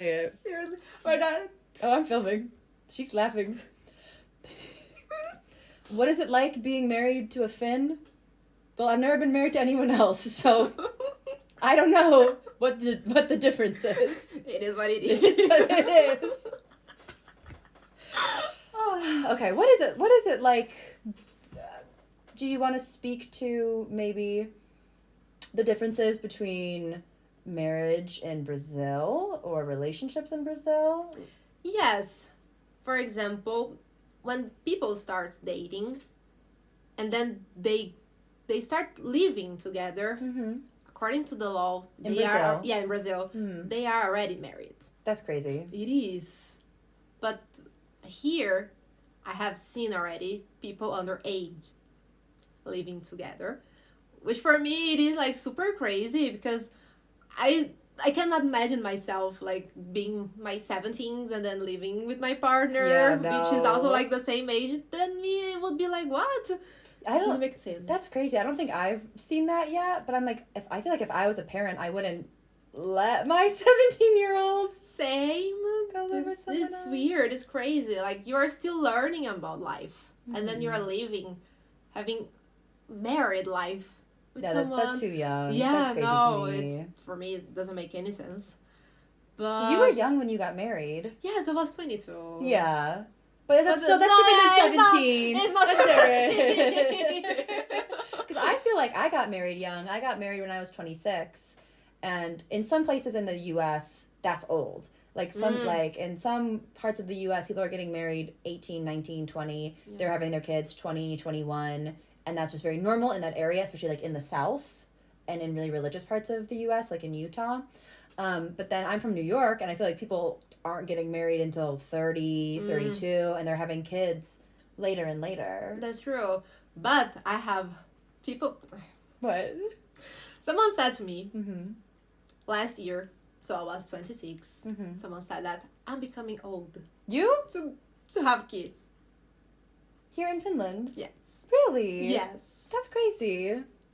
Yeah. Seriously, we're not. Oh, I'm filming. She's laughing. What is it like being married to a Finn? Well, I've never been married to anyone else, so I don't know what the difference is. It is what it It is. is what it is. Okay, what is it like? Do you want to speak to maybe the differences between marriage in Brazil or relationships in Brazil? Yes. For example, when people start dating and then they start living together, Mm-hmm. according to the law, In they Brazil? are in Brazil, they are already married. That's crazy. It is. But here I have seen already people underage living together, which for me it is like super crazy because I cannot imagine myself like being my 17s and then living with my partner, Yeah, which is also no. like the same age. Then me, it would be like, what? I Doesn't don't. make sense. That's crazy. I don't think I've seen that yet. But I'm like, I feel like if I was a parent, I wouldn't let my 17-year-old Same. go live with someone It's else. weird. It's crazy. Like you are still learning about life, and then you are living, having married life with Yeah, someone. that's too young. Yeah, That's crazy no, to me. it's for me. It doesn't make any sense. But You were young when you got married. Yes, I was 22. Yeah. But that's But still, that's no, different than it's not- 17. it's not That's 17. Because I feel like I got married young. I got married when I was 26. And in some places in the U.S., that's old. Like like in some parts of the U.S., people are getting married 18, 19, 20. Yeah. They're having their kids 20, 21. And that's just very normal in that area, especially like in the South and in really religious parts of the U.S., like in Utah. But then I'm from New York, and I feel like people aren't getting married until 30, 32, and they're having kids later and later. That's true. But I have people. What? Someone said to me Mm-hmm. last year, so I was 26. Mm-hmm. Someone said that I'm becoming old You? to have kids. Here in Finland? Yes. Really? Yes. That's crazy.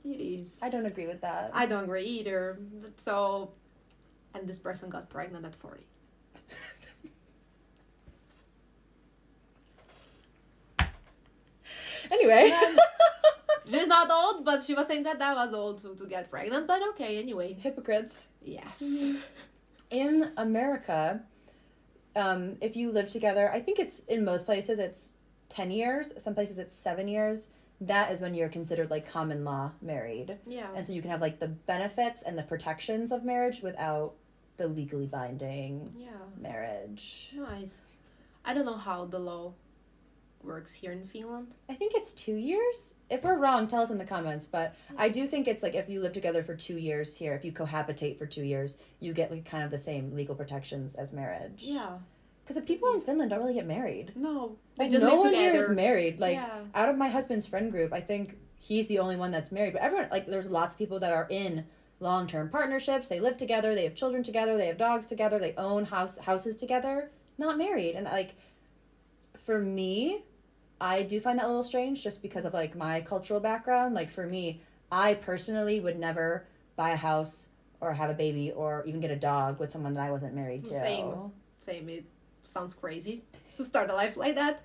It is. I don't agree with that. I don't agree either. So, and this person got pregnant at 40. Anyway. She's not old, but she was saying that I was old to get pregnant. But okay, anyway. Hypocrites. Yes. In America, if you live together, I think it's in most places it's 10 years. Some places it's 7 years. That is when you're considered like common law married. Yeah. And so you can have like the benefits and the protections of marriage without the legally binding marriage. Nice. I don't know how the law works here in Finland. I think it's 2 years. If we're wrong, tell us in the comments. But I do think it's like if you live together for 2 years here, if you cohabitate for 2 years, you get like kind of the same legal protections as marriage. Yeah. Because the people in Finland don't really get married. No. Like, They just no live one here together. is married. Like, Yeah. out of my husband's friend group, I think he's the only one that's married. But everyone, like, there's lots of people that are in long-term partnerships. They live together. They have children together. They have dogs together. They own houses together. Not married. And, like, for me, I do find that a little strange just because of, like, my cultural background. Like, for me, I personally would never buy a house or have a baby or even get a dog with someone that I wasn't married to. Same. It sounds crazy to start a life like that.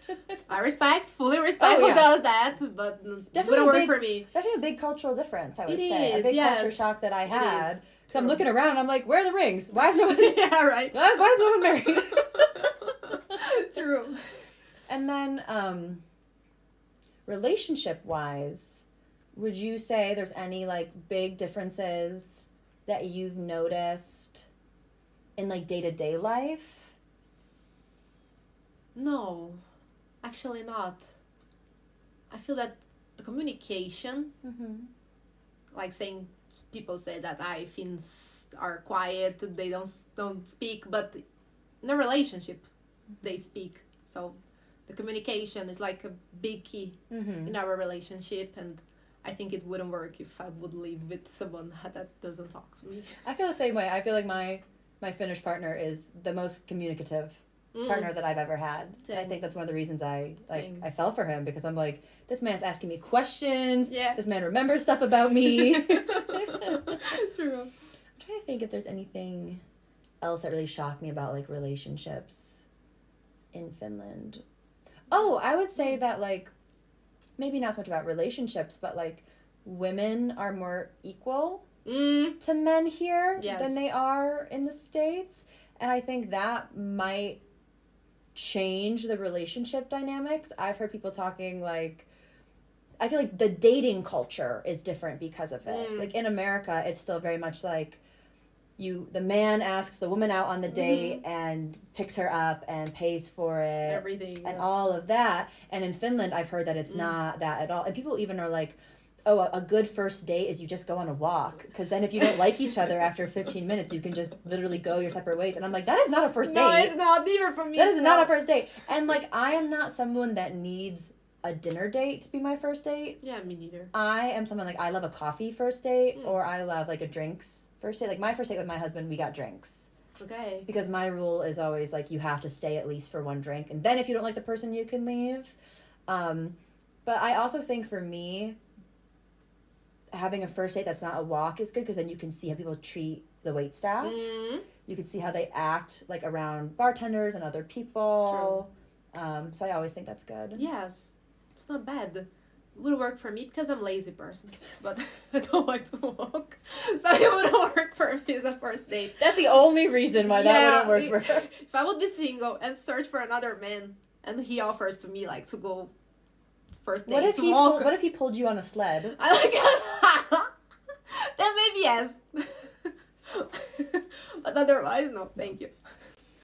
I fully respect Oh, who yeah. does that, but Definitely wouldn't work for me. Definitely a big cultural difference, I would It say. is, A big yes. culture shock that I It had. is. So I'm True. looking around and I'm like, where are the rings? Why is nobody Yeah, right. why is no one married? True. And then relationship wise, would you say there's any like big differences that you've noticed in like day-to-day life? No, actually not. I feel that the communication, like saying, people say that Finns are quiet, they don't speak, but in a relationship, they speak. So the communication is like a big key in our relationship, and I think it wouldn't work if I would live with someone that doesn't talk to me. I feel the same way. I feel like my Finnish partner is the most communicative partner that I've ever had. And I think that's one of the reasons I fell for him, because I'm like, this man's asking me questions. Yeah. This man remembers stuff about me. True. I'm trying to think if there's anything else that really shocked me about like relationships in Finland. Oh, I would say that like maybe not so much about relationships, but like women are more equal to men here than they are in the States. And I think that might change the relationship dynamics. I've heard people talking like, I feel like the dating culture is different because of it. Like in America, it's still very much like the man asks the woman out on the date and picks her up and pays for it. Everything. And all of that. And in Finland, I've heard that it's not that at all. And people even are like, oh, a good first date is you just go on a walk. Because then if you don't like each other after 15 minutes, you can just literally go your separate ways. And I'm like, that is not a first date. No, it's not either for me. That is not a first date. And like, I am not someone that needs a dinner date to be my first date. Yeah, me neither. I am someone like, I love a coffee first date, or I love like a drinks first date. Like my first date with my husband, we got drinks. Okay. Because my rule is always like, you have to stay at least for one drink. And then if you don't like the person, you can leave. But I also think for me, having a first date that's not a walk is good, because then you can see how people treat the waitstaff. You can see how they act like around bartenders and other people. True. So I always think that's good. Yes. It's not bad. It would work for me because I'm a lazy person, but I don't like to walk. So it wouldn't work for me as a first date. That's the only reason why that wouldn't work for her. If I would be single and search for another man and he offers to me like to go first date what if walk. What if he pulled you on a sled? I like then maybe yes. But otherwise no, thank you.